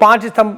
5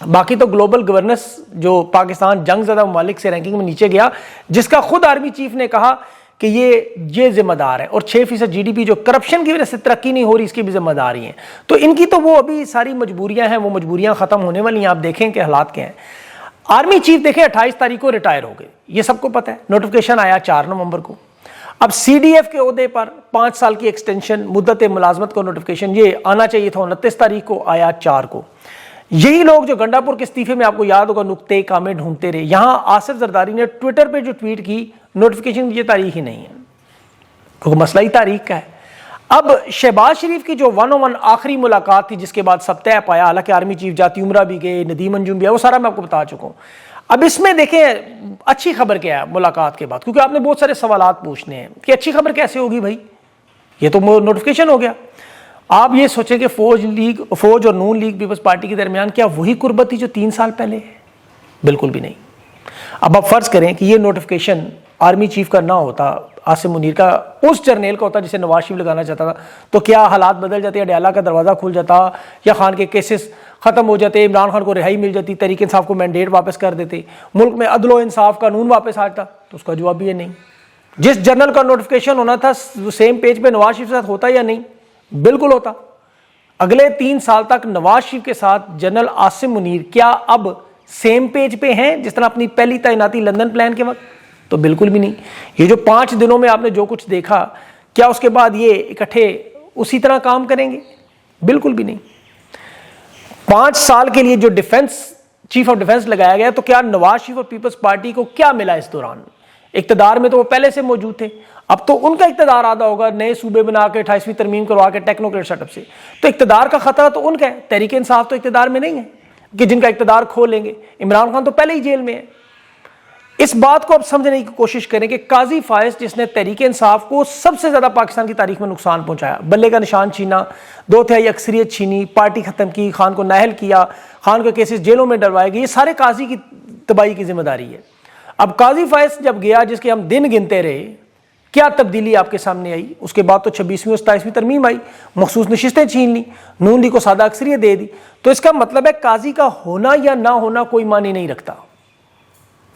باقی تو global governance جو پاکستان جنگ زدہ ممالک سے رینکنگ میں نیچے گیا، جس کا خود آرمی چیف نے کہا کہ یہ ذمہ دار ہے، اور 6% جی ڈی پی جو کرپشن کی وجہ سے ترقی نہیں ہو رہی اس کی بھی ذمہ داری ہیں. تو ان کی تو وہ ابھی ساری مجبوریاں ہیں، وہ مجبوریاں ختم ہونے والی ہیں. آپ دیکھیں کہ حالات کیا ہیں. آرمی چیف دیکھیں 28 تاریخ کو ریٹائر ہو گئے، یہ سب کو پتہ ہے. نوٹیفیکیشن آیا 4 نومبر کو. اب سی ڈی ایف کے عہدے پر 5 سال کی ایکسٹینشن مدت ملازمت کو نوٹیفیکیشن یہ آنا چاہیے تھا 29 تاریخ کو، آیا 4 کو. یہی لوگ جو گنڈا پور کے استعفے میں آپ کو یاد ہوگا نقطے کامیں ڈھونڈتے رہے، یہاں آصف زرداری نے ٹویٹر پہ جو ٹویٹ کی نوٹیفیکیشن کی یہ تاریخ ہی نہیں ہے، کیونکہ مسئلہ ہی تاریخ کا ہے. اب شہباز شریف کی جو 101 آخری ملاقات تھی جس کے بعد سب طے پایا، حالانکہ آرمی چیف جاتی عمرہ بھی گئے، ندیم انجم بھی آیا، وہ سارا میں آپ کو بتا چکا ہوں. اب اس میں دیکھیں اچھی خبر کیا ہے ملاقات کے بعد، کیونکہ آپ نے بہت سارے سوالات پوچھنے ہیں کہ اچھی خبر کیسے ہوگی بھائی، یہ تو نوٹیفیکیشن ہو گیا. آپ یہ سوچیں کہ فوج اور نون لیگ پیپلز پارٹی کے درمیان کیا وہی قربت تھی جو 3 سال پہلے ہے؟ بالکل بھی نہیں. اب آپ فرض کریں کہ یہ نوٹیفیکیشن آرمی چیف کا نہ ہوتا، عاصم منیر کا، اس جرنیل کا ہوتا جسے نواز شریف لگانا چاہتا تھا، تو کیا حالات بدل جاتے؟ اڈیالہ کا دروازہ کھل جاتا، یا خان کے کیسز ختم ہو جاتے، عمران خان کو رہائی مل جاتی، تحریک انصاف کو مینڈیٹ واپس کر دیتے، ملک میں عدل و انصاف قانون واپس آتا؟ تو اس کا جواب بھی یہ نہیں. جس جنرل کا نوٹیفیکیشن ہونا تھا سیم پیج پہ نواز شریف کے ساتھ ہوتا یا نہیں؟ بالکل ہوتا. اگلے 3 سال تک نواز شریف کے ساتھ جنرل عاصم منیر کیا اب سیم پیج پہ ہیں جس طرح اپنی پہلی تعیناتی لندن پلان کے وقت؟ تو بالکل بھی نہیں. یہ جو 5 دنوں میں آپ نے جو کچھ دیکھا، کیا اس کے بعد یہ اکٹھے اسی طرح کام کریں گے؟ بالکل بھی نہیں. 5 سال کے لیے جو چیف آف ڈیفنس لگایا گیا، تو کیا نواز شریف اور پیپلز پارٹی کو کیا ملا اس دوران؟ اقتدار میں تو وہ پہلے سے موجود تھے، اب تو ان کا اقتدار آدھا ہوگا نئے صوبے بنا کے 28ویں ترمیم کروا کے ٹیکنوکریٹ سیٹ اپ سے. تو اقتدار کا خطرہ تو ان کا ہے. تحریک انصاف تو اقتدار میں نہیں ہے کہ جن کا اقتدار کھو لیں گے. عمران خان تو پہلے ہی جیل میں ہے. اس بات کو اب سمجھنے کی کوشش کریں کہ قاضی فائز جس نے تحریک انصاف کو سب سے زیادہ پاکستان کی تاریخ میں نقصان پہنچایا، بلے کا نشان چھینا، 2/3 اکثریت چھینی، پارٹی ختم کی، خان کو نااہل کیا، خان کے کیسز جیلوں میں ڈلوائے گئے، یہ سارے قاضی کی تباہی کی ذمہ داری ہے. اب قاضی فائز جب گیا جس کے ہم دن گنتے رہے، کیا تبدیلی آپ کے سامنے آئی؟ اس کے بعد تو 26ویں اور 27ویں ترمیم آئی، مخصوص نشستیں چھین لی، نون لیگ کو سادہ اکثریت دے دی. تو اس کا مطلب ہے قاضی کا ہونا یا نہ ہونا کوئی معنی نہیں رکھتا.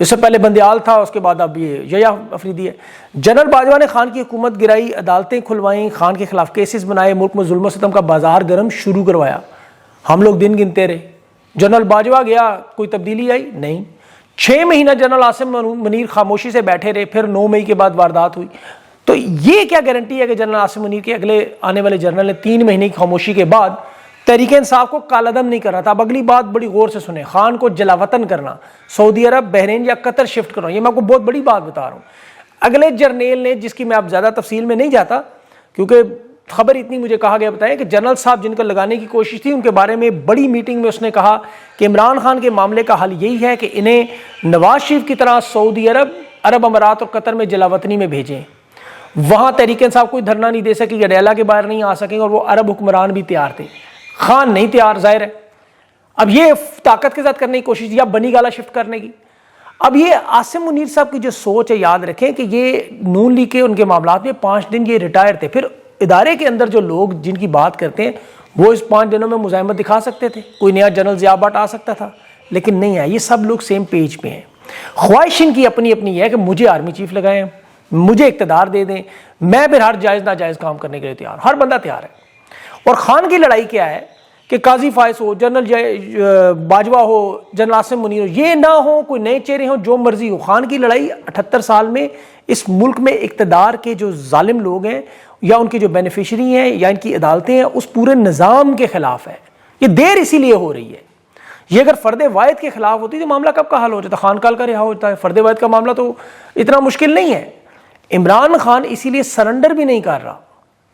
اس سے پہلے بندیال تھا، اس کے بعد اب یہ یحییٰ افریدی ہے. جنرل باجوہ نے خان کی حکومت گرائی، عدالتیں کھلوائیں، خان کے خلاف کیسز بنائے، ملک میں ظلم و ستم کا بازار گرم شروع کروایا. ہم لوگ دن گنتے رہے. جنرل باجوہ گیا، کوئی تبدیلی آئی؟ نہیں. 6 مہینہ جنرل عاصم منیر خاموشی سے بیٹھے رہے، پھر 9 مئی کے بعد واردات ہوئی. تو یہ کیا گارنٹی ہے کہ جنرل عاصم منیر کے اگلے آنے والے جنرل نے 3 مہینے کی خاموشی کے بعد تحریک انصاف کو کالعدم نہیں کر رہا تھا؟ اب اگلی بات بڑی غور سے سنیں. خان کو جلاوطن کرنا، سعودی عرب، بحرین یا قطر شفٹ کرنا، یہ میں آپ کو بہت بڑی بات بتا رہا ہوں. اگلے جرنیل نے، جس کی میں اب زیادہ تفصیل میں نہیں جاتا کیونکہ خبر اتنی مجھے کہا گیا بتائیں کہ جنرل صاحب جن کو لگانے کی کوشش تھی ان کے بارے میں بڑی میٹنگ میں اس نے کہا کہ عمران خان کے معاملے کا حل یہی ہے کہ انہیں نواز شریف کی طرح سعودی عرب، عرب امارات اور قطر میں جلاوطنی میں بھیجیں. وہاں تحریک انصاف کوئی دھرنا نہیں دے سکے، اڈیالہ کے باہر نہیں آ سکیں، اور وہ عرب حکمران بھی تیار تھے. خان نہیں تیار، ظاہر ہے. اب یہ طاقت کے ساتھ کرنے کی کوشش یا بنی گالا شفٹ کرنے کی. اب یہ عاصم منیر صاحب کی جو سوچ ہے، یاد رکھیں کہ یہ نون لیگ کے ان کے معاملات میں 5 دن یہ ریٹائر تھے. پھر ادارے کے اندر جو لوگ جن کی بات کرتے ہیں وہ اس 5 دنوں میں مزاحمت دکھا سکتے تھے، کوئی نیا جنرل ضیاء بٹ آ سکتا تھا، لیکن نہیں ہے. یہ سب لوگ سیم پیج پہ ہیں. خواہش ان کی اپنی اپنی ہے کہ مجھے آرمی چیف لگائیں، مجھے اقتدار دے دیں، میں پھر ہر جائز ناجائز کام کرنے کے لیے تیار، ہر بندہ تیار ہے. اور خان کی لڑائی کیا ہے کہ قاضی فائز ہو، جنرل باجوہ ہو، جنرل عاصم منیر ہو، یہ نہ ہو، کوئی نئے چہرے ہوں، جو مرضی ہو. خان کی لڑائی 78 سال میں اس ملک میں اقتدار کے جو ظالم لوگ ہیں یا ان کے جو بینیفیشری ہیں یا ان کی عدالتیں ہیں، اس پورے نظام کے خلاف ہے. یہ دیر اسی لیے ہو رہی ہے. یہ اگر فرد واحد کے خلاف ہوتی تو معاملہ کب کا حل ہو جاتا، خان کال کا رہا ہوتا ہے. فرد واحد کا معاملہ تو اتنا مشکل نہیں ہے. عمران خان اسی لیے سرنڈر بھی نہیں کر رہا.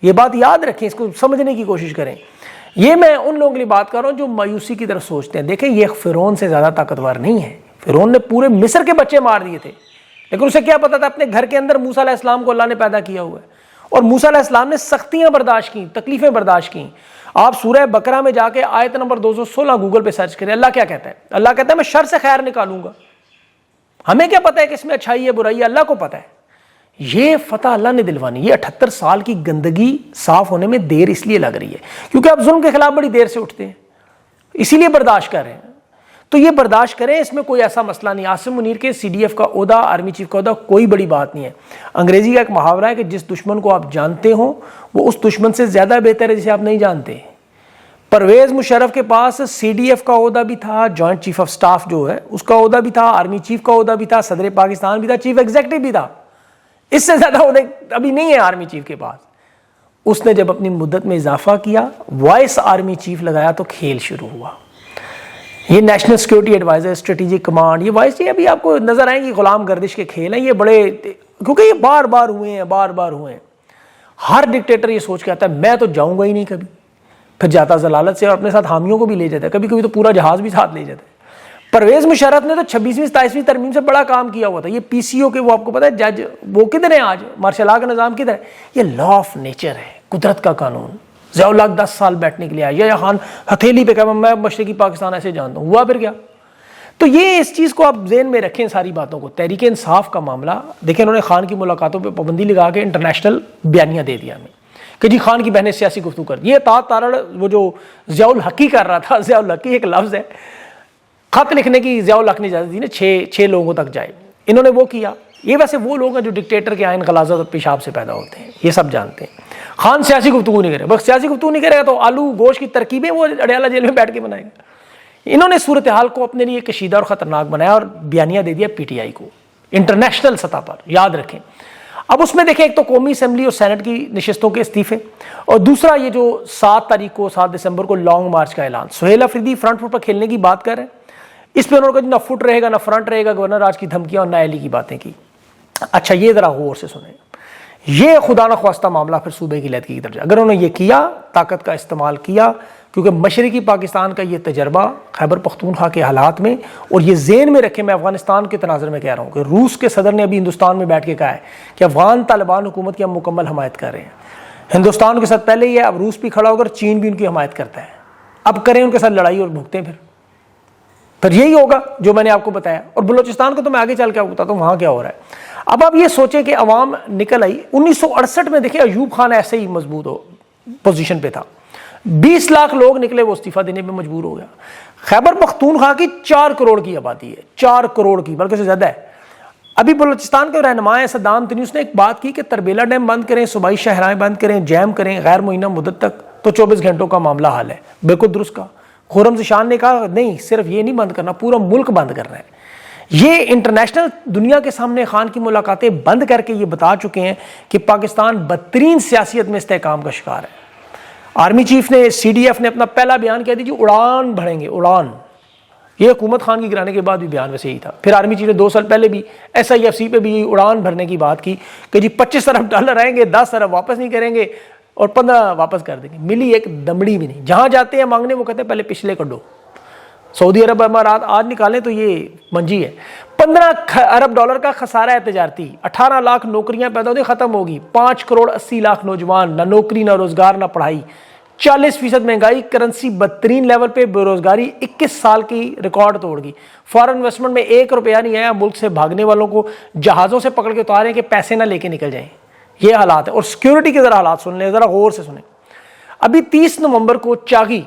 یہ بات یاد رکھیں، اس کو سمجھنے کی کوشش کریں. یہ میں ان لوگوں کے لیے بات کر رہا ہوں جو مایوسی کی طرف سوچتے ہیں. دیکھیں یہ فرعون سے زیادہ طاقتور نہیں ہے. فرعون نے پورے مصر کے بچے مار دیے تھے، لیکن اسے کیا پتا تھا اپنے گھر کے اندر موسیٰ علیہ السلام کو اللہ نے پیدا کیا ہوا ہے، اور موسیٰ علیہ السلام نے سختیاں برداشت کی، تکلیفیں برداشت کی. آپ سورہ بقرہ میں جا کے آیت نمبر 216 گوگل پہ سرچ کریں. اللہ کیا کہتا ہے؟ اللہ کہتا ہے میں شر سے خیر نکالوں گا. ہمیں کیا پتا ہے کہ اس میں اچھائی ہے برائی ہے؟ اللہ کو پتا ہے. یہ فتح اللہ نے دلوانی. یہ 78 سال کی گندگی صاف ہونے میں دیر اس لیے لگ رہی ہے کیونکہ آپ ظلم کے خلاف بڑی دیر سے اٹھتے ہیں، اسی لیے برداشت کر رہے ہیں. تو یہ برداشت کریں, اس میں کوئی ایسا مسئلہ نہیں. عاصم منیر کے سی ڈی ایف کا عہدہ, آرمی چیف کا عہدہ کوئی بڑی بات نہیں ہے. انگریزی کا ایک محاورہ ہے کہ جس دشمن کو آپ جانتے ہوں وہ اس دشمن سے زیادہ بہتر ہے جسے آپ نہیں جانتے. پرویز مشرف کے پاس سی ڈی ایف کا عہدہ بھی تھا, جوائنٹ چیف آف سٹاف جو ہے اس کا عہدہ بھی تھا, آرمی چیف کا عہدہ بھی تھا, صدر پاکستان بھی تھا, چیف ایگزیکٹو بھی تھا. اس سے زیادہ عہدے ابھی نہیں ہے آرمی چیف کے پاس. اس نے جب اپنی مدت میں اضافہ کیا, وائس آرمی چیف لگایا تو کھیل شروع ہوا. یہ national security adviser, strategic command, یہ وائس یہ ابھی آپ کو نظر آئیں گی غلام گردش کے کھیل ہیں یہ بڑے, کیونکہ یہ بار بار ہوئے ہیں. ہر ڈکٹیٹر یہ سوچ کے آتا ہے میں تو جاؤں گا ہی نہیں کبھی, پھر جاتا ضلالت سے اور اپنے ساتھ حامیوں کو بھی لے جاتا ہے, کبھی کبھی تو پورا جہاز بھی ساتھ لے جاتا ہے. پرویز مشرف نے تو 26ویں 27ویں ترمیم سے بڑا کام کیا ہوا تھا. یہ پی سی او کے وہ آپ کو پتا ہے جج وہ کدھر ہیں آج, مارشل لا کا نظام کدھر ہے؟ یہ لا آف نیچر ہے, قدرت کا قانون. ضیاء الحق 10 سال بیٹھنے کے لیے آیا, یا خان ہتھیلی پہ کہا میں مشرقی پاکستان ایسے جانتا ہوں, ہوا پھر کیا؟ تو یہ اس چیز کو آپ ذہن میں رکھیں ساری باتوں کو. تحریک انصاف کا معاملہ دیکھیں, انہوں نے خان کی ملاقاتوں پہ پابندی لگا کے انٹرنیشنل بیانیہ دے دیا ہمیں کہ جی خان کی بہنیں سیاسی گفتگو کر. یہ تارڑ وہ جو ضیاء الحقی کر رہا تھا, ضیاء الحقی ایک لفظ ہے, خط لکھنے کی ضیاء الحق نے اجازت دی نا 6 لوگوں تک جائے, انہوں نے وہ کیا. یہ ویسے وہ لوگ ہیں جو ڈکٹیٹر کے آئین غلاظت اور پیشاب سے پیدا ہوتے ہیں, یہ سب جانتے ہیں. خان سیاسی گفتگو نہیں کرے, بس سیاسی گفتگو نہیں کرے گا تو آلو گوشت کی ترکیبیں وہ اڈیالہ جیل میں بیٹھ کے بنائے گا. انہوں نے صورتحال کو اپنے لیے کشیدہ اور خطرناک بنایا اور بیانیہ دے دیا پی ٹی آئی کو انٹرنیشنل سطح پر, یاد رکھیں. اب اس میں دیکھیں ایک تو قومی اسمبلی اور سینٹ کی نشستوں کے استعفے, اور دوسرا یہ جو 7 دسمبر کو لانگ مارچ کا اعلان. سہیل افریدی فرنٹ فٹ پر کھیلنے کی بات کر رہے ہیں, اس پہ انہوں نے نہ فٹ رہے گا نہ فرنٹ رہے گا, گورنر راج کی دھمکیاں اور نہ علی کی باتیں کی. اچھا یہ ذرا غور سے سنیں, یہ خدا نخواستہ معاملہ پھر صوبے کی علیحدگی کی طرف جائے. اگر انہوں نے یہ کیا, طاقت کا استعمال کیا, کیونکہ مشرقی پاکستان کا یہ تجربہ خیبر پختونخوا کے حالات میں, اور یہ ذہن میں رکھیں میں افغانستان کے تناظر میں کہہ رہا ہوں کہ روس کے صدر نے ابھی ہندوستان میں بیٹھ کے کہا ہے کہ افغان طالبان حکومت کی ہم مکمل حمایت کر رہے ہیں. ہندوستان کے ساتھ پہلے یہ ہے, اب روس بھی کھڑا ہوگا, چین بھی ان کی حمایت کرتا ہے. اب کریں ان کے ساتھ لڑائی اور بھگتیں, پھر یہی ہوگا جو میں نے آپ کو بتایا. اور بلوچستان کو تو میں آگے چل کے آپ کو بتاتا ہوں وہاں کیا ہو رہا ہے. اب آپ یہ سوچیں کہ عوام نکل آئی. 1968 میں دیکھیں ایوب خان ایسے ہی مضبوط پوزیشن پہ تھا, 20 لاکھ لوگ نکلے, وہ استعفیٰ دینے پہ مجبور ہو گیا. خیبر پختونخوا کی 4 کروڑ کی آبادی ہے, 4 کروڑ کی, بلکہ سے زیادہ ہے. ابھی بلوچستان کے رہنما ہیں صدام تنی, اس نے ایک بات کی کہ تربیلا ڈیم بند کریں, صوبائی شاہراہیں بند کریں, جیم کریں غیر معینہ مدت تک, تو 24 گھنٹوں کا معاملہ حل ہے. بالکل درست کہا. خرم زشان نے کہا نہیں, صرف یہ نہیں بند کرنا, پورا ملک بند کرنا ہے. یہ انٹرنیشنل دنیا کے سامنے خان کی ملاقاتیں بند کر کے یہ بتا چکے ہیں کہ پاکستان بدترین سیاست میں استحکام کا شکار ہے. آرمی چیف نے, سی ڈی ایف نے اپنا پہلا بیان کہہ دیا اڑان بڑھیں گے, اڑان. یہ حکومت خان کی گرانے کے بعد بھی بیان ویسے ہی تھا. پھر آرمی چیف نے 2 سال پہلے بھی ایس آئی ایف سی پہ بھی اڑان بھرنے کی بات کی کہ جی $25 ارب آئیں گے, 10 ارب واپس نہیں کریں گے اور 15 واپس کر دیں گے. ملی ایک دمڑی بھی نہیں. جہاں جاتے ہیں مانگنے وہ کہتے ہیں پہلے پچھلے کڈو. سعودی عرب امارات آج نکالیں تو یہ منجی ہے. $15 ارب کا خسارہ ہے تجارتی, 18 لاکھ نوکریاں پیدا ہوتی ختم ہوگی, 5 کروڑ 80 لاکھ نوجوان, نہ نوکری نہ روزگار نہ پڑھائی, 40% مہنگائی, کرنسی بدترین لیول پہ, بے روزگاری 21 سال کی ریکارڈ توڑ گئی. فارن انویسٹمنٹ میں 1 روپیہ نہیں آیا. ملک سے بھاگنے والوں کو جہازوں سے پکڑ کے اتارے کہ پیسے نہ لے کے نکل جائیں. یہ حالات ہیں. اور سیکیورٹی کے ذرا حالات سن لیں, ذرا غور سے سنیں. ابھی 30 نومبر کو چاگی,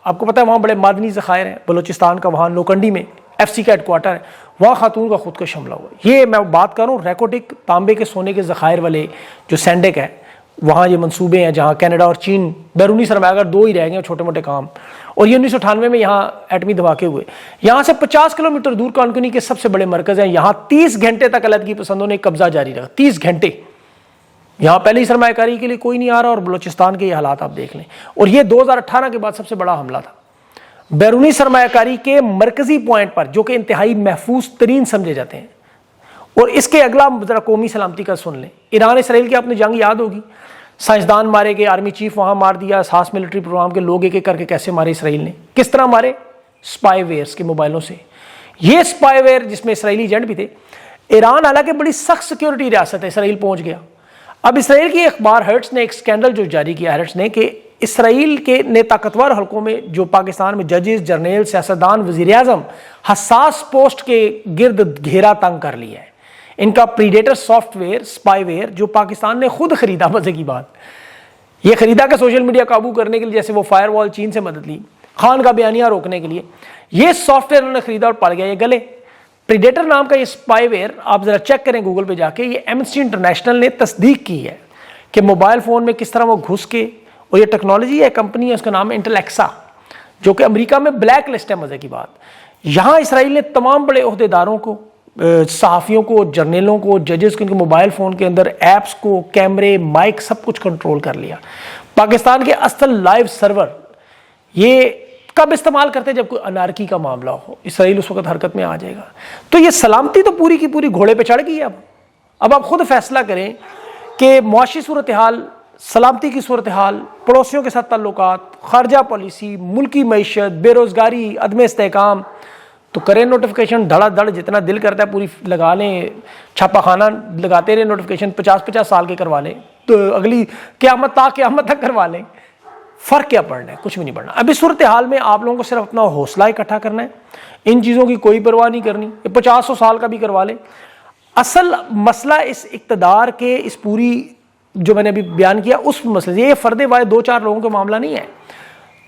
آپ کو پتا ہے وہاں بڑے معدنی ذخائر ہیں بلوچستان کا, وہاں نوکنڈی میں ایف سی کا ہیڈ کوارٹر ہے, وہاں خاتون کا خودکش حملہ ہوا. یہ میں بات کر رہا ہوں ریکوٹک تانبے کے سونے کے ذخائر والے جو سینڈک ہے, وہاں یہ منصوبے ہیں جہاں کینیڈا اور چین بیرونی سرمایہ کار 2 ہی رہ گئے چھوٹے موٹے کام. اور یہ 1998 میں یہاں ایٹمی دھماکے ہوئے. یہاں سے 50 کلومیٹر دور کانکنی کے سب سے بڑے مرکز ہیں, یہاں 30 گھنٹے تک علیحدگی پسندوں نے قبضہ جاری رکھا. 30 گھنٹے. یہاں پہلی سرمایہ کاری کے لیے کوئی نہیں آ رہا, اور بلوچستان کے یہ حالات آپ دیکھ لیں. اور یہ 2018 کے بعد سب سے بڑا حملہ تھا بیرونی سرمایہ کاری کے مرکزی پوائنٹ پر, جو کہ انتہائی محفوظ ترین سمجھے جاتے ہیں. اور اس کے اگلا ذرا قومی سلامتی کا سن لیں. ایران اسرائیل کی آپ نے جنگ یاد ہوگی, سائنسدان مارے گئے, آرمی چیف وہاں مار دیا, ساس ملٹری پروگرام کے لوگ ایک ایک کر کے کیسے مارے اسرائیل نے, کس طرح مارے؟ سپائی ویئرز کے موبائلوں سے. یہ سپائی ویئر جس میں اسرائیلی ایجنٹ بھی تھے. ایران حالانکہ بڑی سخت سیکیورٹی ریاست ہے, اسرائیل پہنچ گیا. اب اسرائیل کی اخبار ہرٹس نے ایک سکینڈل جو جاری کیا ہرٹس نے, کہ اسرائیل کے نے طاقتور حلقوں میں جو پاکستان میں ججز, جرنیل, سیاستدان, وزیر اعظم حساس پوسٹ کے گرد گھیرا تنگ کر لیا ہے. ان کا predator soft where, spy where جو پاکستان نے خود خریدا, مزے کی بات یہ خریدا کہ سوشل میڈیا قابو کرنے کے لیے, جیسے وہ فائر وال چین سے مدد لی, خان کا بیانیہ روکنے کے لیے. یہ سافٹ ویئر انہوں نے خریدا اور پڑ گیا یہ گلے. پریڈیٹر نام کا یہ اسپائی ویئر آپ ذرا چیک کریں گوگل پہ جا کے, یہ ایمنسٹی انٹرنیشنل نے تصدیق کی ہے کہ موبائل فون میں کس طرح وہ گھس کے, اور یہ ٹیکنالوجی ہے, کمپنی ہے, اس کا نام ہے انٹلیکسا, جو کہ امریکہ میں بلیک لسٹ ہے. مزے کی بات, یہاں اسرائیل نے تمام بڑے عہدیداروں کو, صحافیوں کو, جرنیلوں کو, ججز کو, ان کے موبائل فون کے اندر ایپس کو, کیمرے, مائک, سب کچھ کنٹرول کر لیا. پاکستان کے اصل لائیو سرور یہ کب استعمال کرتے جب کوئی انارکی کا معاملہ ہو, اسرائیل اس وقت حرکت میں آ جائے گا. تو یہ سلامتی تو پوری کی پوری گھوڑے پہ چڑھ گئی ہے. اب آپ خود فیصلہ کریں کہ معاشی صورتحال, سلامتی کی صورتحال, پڑوسیوں کے ساتھ تعلقات, خارجہ پالیسی, ملکی معیشت, بے روزگاری, عدم استحکام, تو کریں نوٹیفیکیشن دھڑا دھڑ, جتنا دل کرتا ہے پوری لگا لیں, چھاپا خانہ لگاتے رہے, نوٹیفیکیشن 50 سال کے کروا لیں, تو اگلی قیامت تا قیامت تک کروا لیں. فرق کیا پڑنا ہے؟ کچھ بھی نہیں پڑنا. اب اس صورتحال میں آپ لوگوں کو صرف اپنا حوصلہ اکٹھا کرنا ہے, ان چیزوں کی کوئی پرواہ نہیں کرنی. 50 سال کا بھی کروا لیں. اصل مسئلہ اس اقتدار کے, اس پوری جو میں نے ابھی بیان کیا اس مسئلے سے, یہ فرد واحد 2-4 لوگوں کا معاملہ نہیں ہے.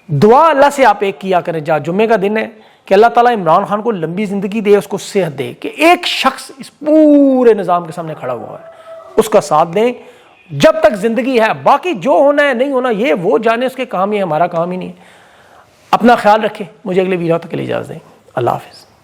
دعا اللہ سے آپ ایک کیا کریں, جہاں جمعے کا دن ہے, کہ اللہ تعالیٰ عمران خان کو لمبی زندگی دے, اس کو صحت دے, کہ ایک شخص اس پورے نظام کے سامنے کھڑا ہوا ہے, اس کا ساتھ دیں جب تک زندگی ہے. باقی جو ہونا ہے نہیں ہونا یہ وہ جانے, اس کے کام ہی ہے, ہمارا کام ہی نہیں ہے. اپنا خیال رکھیں. مجھے اگلے ویڈیو تک کے لیے اجازت دیں. اللہ حافظ.